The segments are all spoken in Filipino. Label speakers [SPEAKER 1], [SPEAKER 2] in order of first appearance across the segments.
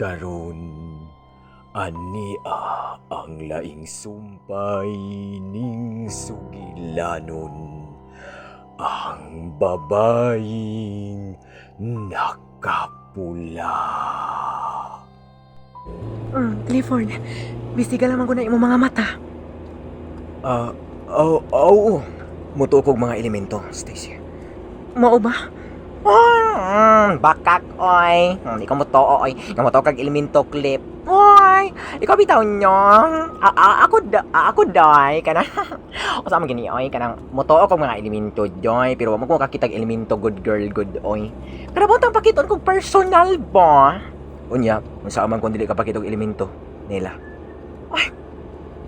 [SPEAKER 1] Karon ania ang laing sumpay ning sugilanon, ang babaying nakapula.
[SPEAKER 2] Clifford, bisiga lamang ko na imong mga mata.
[SPEAKER 1] Oo. Mutukog mga elemento, Stacy.
[SPEAKER 2] Mao ba?
[SPEAKER 3] Bakak, oy. Hindi ka mo to, oy. Ikaw mo to kag elemento clip. Oy, ikaw bitaw nyo. Ako doy. Kana. O sa gini, oy. Kanang mo to kag mga elemento, joy. Pero wag mo kakitag elemento good girl, good, oy. Kada mo tang pakiton kong personal ba?
[SPEAKER 1] Unya, unsa man kung dili ka pakitog elemento, nila.
[SPEAKER 3] Ay,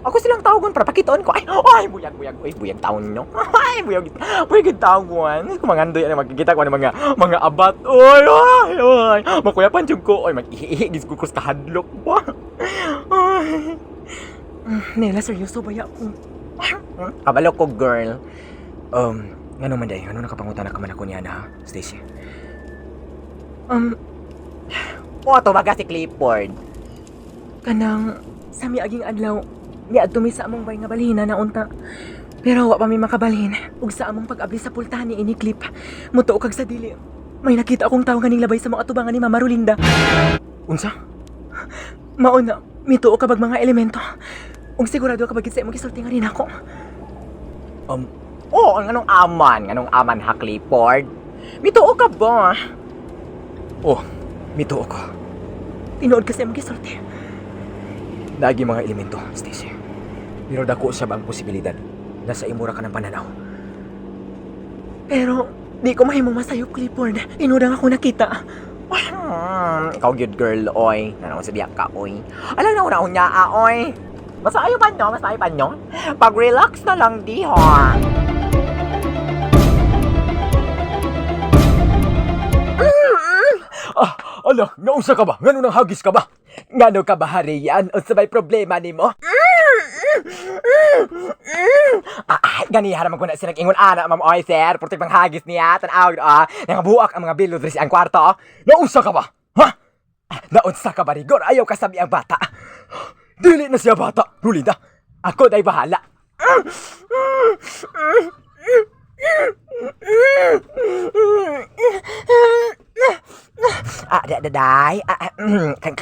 [SPEAKER 3] ako silang tawagon para pakitoon ko. Ay, buyag. Uy, buyag taon nyo. Ay, buyag tawagon. Kung mangandoy, magkikita ko ng mga abat. Oy. Makuyapan yung ko. Oy, mag-ihigis ko sa hadlok ba. Ay.
[SPEAKER 2] Nela, seryoso ba ako?
[SPEAKER 3] Kabalo ko, girl.
[SPEAKER 1] Ngano man day, ano nakapangutan na ka man ako niya na, Stacy?
[SPEAKER 3] Ito baga si Clifford.
[SPEAKER 2] Kanang sa miaging adlaw, niadto mi sa among bay nga balhina na unta. Pero wa pa mi makabalhin ug sa among pag-abli sa pultani ini clip. Mutuo kag sa dili. May nakita akong tawo ganing labay sa mga atubangan ni Mama Rolinda.
[SPEAKER 1] Unsa?
[SPEAKER 2] Mao na, mituo ka bag mga elemento. Ug sigurado ka bag sa imong gisulti nga rin ako.
[SPEAKER 3] Anong aman ha, Clifford? Mituo ka ba?
[SPEAKER 1] Mituo ko.
[SPEAKER 2] Tinuod ka sa imong gisulti.
[SPEAKER 1] Lagi mga elemento, Stacy. Pero dako sa bang posibilidad na sa imura ka ng pananaw.
[SPEAKER 2] Pero di ko mahimong masayop, Clifford. Inudang ako nakita.
[SPEAKER 3] Ikaw good girl, oy. Nanong sabiyak ka, oy. Alam na una niya, oy. Masayo pa nyo. Pag-relax na lang, di, ha.
[SPEAKER 1] Naunsa ka ba? Ngano nang hagis ka ba?
[SPEAKER 3] Ngano ka ba, Harian? O sabay problema ni mo? Ganihan naman ko na sinag ingon ana, ma'am, oy, sir. Portig pang hagis niya. Tanawag, nangabuak ang mga bilo diri ang kwarto.
[SPEAKER 1] Naunsa ka ba? Ha?
[SPEAKER 3] Naunsa ka ba, Rigor? Ayaw ka sabi ang bata.
[SPEAKER 1] Dili na siya bata, Rolinda.
[SPEAKER 3] Ako da'y bahala. Day.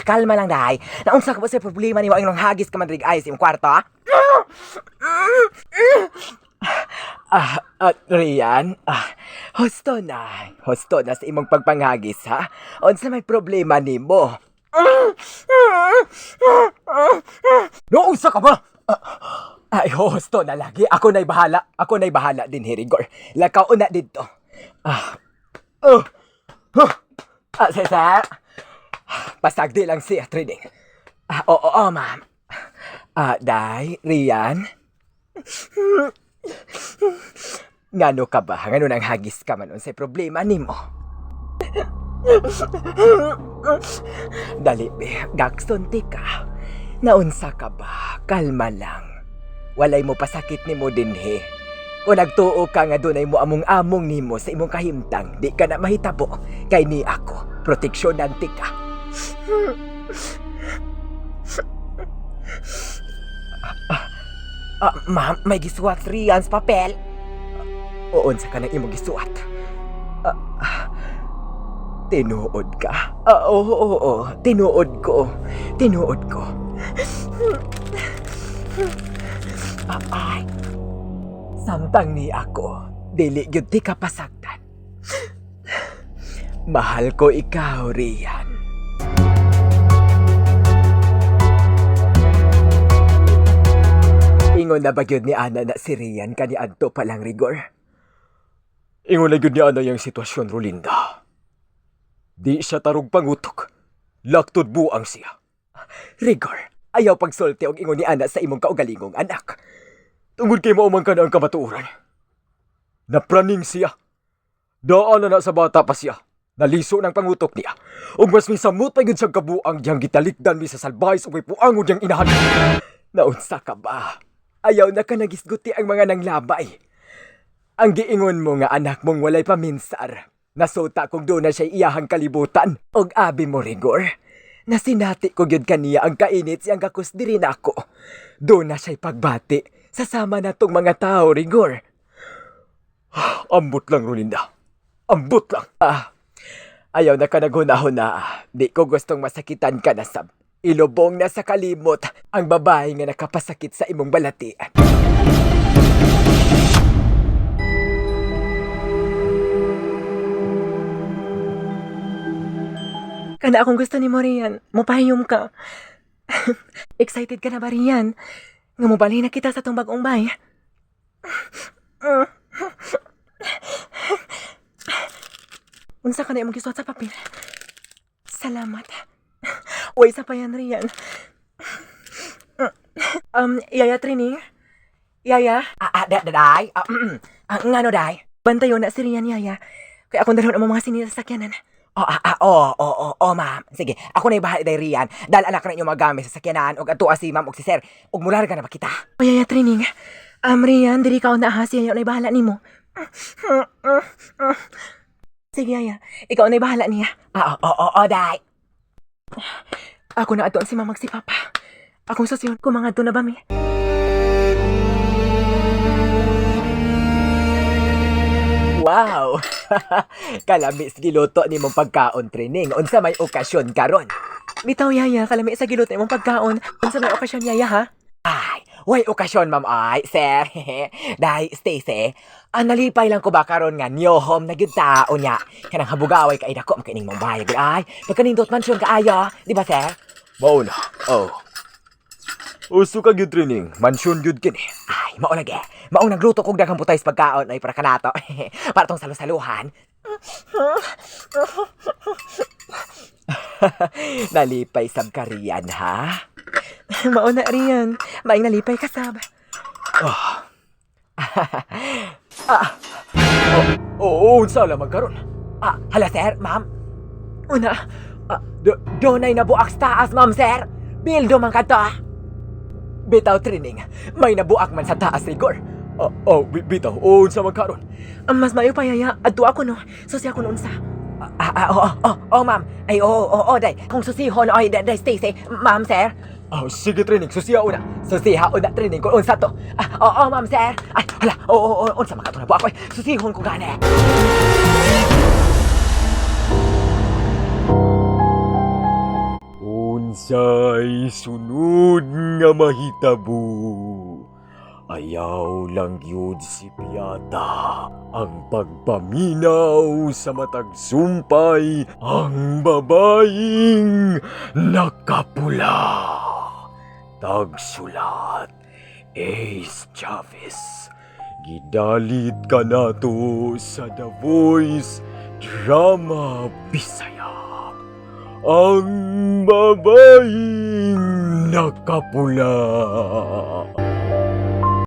[SPEAKER 3] Kalma lang, day. Naunsa ka ba sa problema ni mo ang hagis ka man rig ayos yung kwarto, ha?
[SPEAKER 1] Rian, husto na sa imong pagpanghagis, ha? Unsa may problema nimo? Naunsa ka ba?
[SPEAKER 3] Husto na lagi. Ako na'y bahala din, Rigor. Lakaw na dito. Sir. Pasagdi lang siya, trading. Oo, ma'am.
[SPEAKER 1] Day, Rian? Ngano ka ba? Ngano nang hagis ka man unsay problema nimo? Dali, be. Gaksunti ka. Naunsa ka ba? Kalma lang. Walay mo pasakit nimo dinhi. Kung nagtuo ka nga dunay mo among nimo sa imong kahimtang, di ka na mahitabo. Kay ni ako, proteksyonan ti ka.
[SPEAKER 3] Ma'am, may gisuwat Rian sa papel.
[SPEAKER 1] Oon sa ka ng imong gisuwat. Tinuod ka? Oo. Tinuod ko. Ay, samtang ni ako, dili gyud ti ka pasagdan. Mahal ko ikaw, Rian. Ingon na ba gyud ni Ana na si Rian kaniadto pa lang, Rigor? Ingon na gyud ni Ana yung sitwasyon, Rolinda. Di siya tarog pangutok. Laktod buang siya. Rigor, ayaw pagsulti og ingon ni Ana sa imong kaugalingong anak. Tungod kay mauman ka na ang kamatuoran. Napraning siya. Daan na sa bata pa siya. Naliso ng pangutok niya. Ug mas misamot pa gyud siyang kabuang diyang gitalikdan mi sa salbahes ug may puangon diyang inahan. Naunsa ka ba? Ayaw na ka nagisguti ang mga nanglabay. Ang giingon mo nga anak mong walay paminsar. Nasuta kung doon na siya iyahang kalibutan. Og abi mo, Rigor. Nasinati ko gyud kaniya ang kainit siyang gakus diri nako. Doon na siya'y pagbati. Sasama na tong mga tao, Rigor. Ambot lang, Rolinda. Ambot lang. Ayaw na ka naghunahuna. Di ko gustong masakitan ka na sab. Ilubong na sa kalimot ang babae nga nakapasakit sa imong balati.
[SPEAKER 2] Kana akong gusto ni mo Rian, mupahiyom ka. Excited ka na ba Rian? Nga mubali na kita sa tong bagong bay. Unsa ka na imong gisuot sa papel? Salamat. Uy, isa pa yan Rian. Yaya Trini? Yaya?
[SPEAKER 3] Day? Ngano, day?
[SPEAKER 2] Bantayon na si Rian, Yaya. Kaya akong dalhon ang mga sinisasakyanan.
[SPEAKER 3] Ma'am. Sige, ako na ibahala day Rian. Dahil anak na inyong magamit sa sakyanan, og ato si ma'am og si sir. Og mular ka na ba kita?
[SPEAKER 2] O Yaya Trining, Rian, diri ka na si Yaya na ibahala ni mo. Sige Yaya, ikaw na ibahala niya.
[SPEAKER 3] Day.
[SPEAKER 2] Ako na ato si mamag si Papa. Akong susiyon ko mga na ba mi?
[SPEAKER 1] Wow! Kalabis giluto ni mong pagkaon, Trining. Unsa may okasyon karon?
[SPEAKER 2] Bitaw Yaya, kalami sa gilot na imong pagkaon. Unsa may okasyon Yaya ha?
[SPEAKER 3] Ay, way okasyon, ma'am. Ay, sir. Day, Stacy. Nalipay lang ko ba karon nga new home na gyud tao niya. Kanang habugaway kay dako makining mong bayag. Ay, pagkanindot mansyon kaayo, di ba, sir?
[SPEAKER 1] Mao na. Oh. Uso ka gyud, Trining. Mansyon gyud kini.
[SPEAKER 3] Ay, mao lagi. Maong nagluto kog daghang putay sa pagkaon ay para kanato. Para tong salusaluhan.
[SPEAKER 1] Nalipay sab ka riyan, ha?
[SPEAKER 2] Mauna Rian, maing nalipay ka sab.
[SPEAKER 1] Oo, unsa lamang karon?
[SPEAKER 3] Hala, sir, ma'am.
[SPEAKER 2] Una,
[SPEAKER 3] Donay nabuak sa taas, ma'am, sir. Bildo man ka to.
[SPEAKER 1] Bitaw, Trining. May nabuak man sa taas, Rigor. Bitaw. Unsa man karon?
[SPEAKER 2] mas mayo pa Yaya, adto ako no. Susi ako noon sa.
[SPEAKER 3] Ma'am. Ay, day. Kung susihon, day, Stacy. Ma'am, sir.
[SPEAKER 1] Sige, Trining. Susiha una.
[SPEAKER 3] Susiha, Trining, kung unsa to. Ma'am, sir. Ay, hala, unsa man ka to na buak. Susihon ko gani.
[SPEAKER 1] Unsay sunod nga mahitabo? Ayaw lang yun si Piata. Ang pagpaminaw sa matag sumpay ang babaeng nakapula. Tagsulat, Ace Chavez. Gidalit ka nato sa The Voice Drama Bisaya. Ang babaeng nakapula.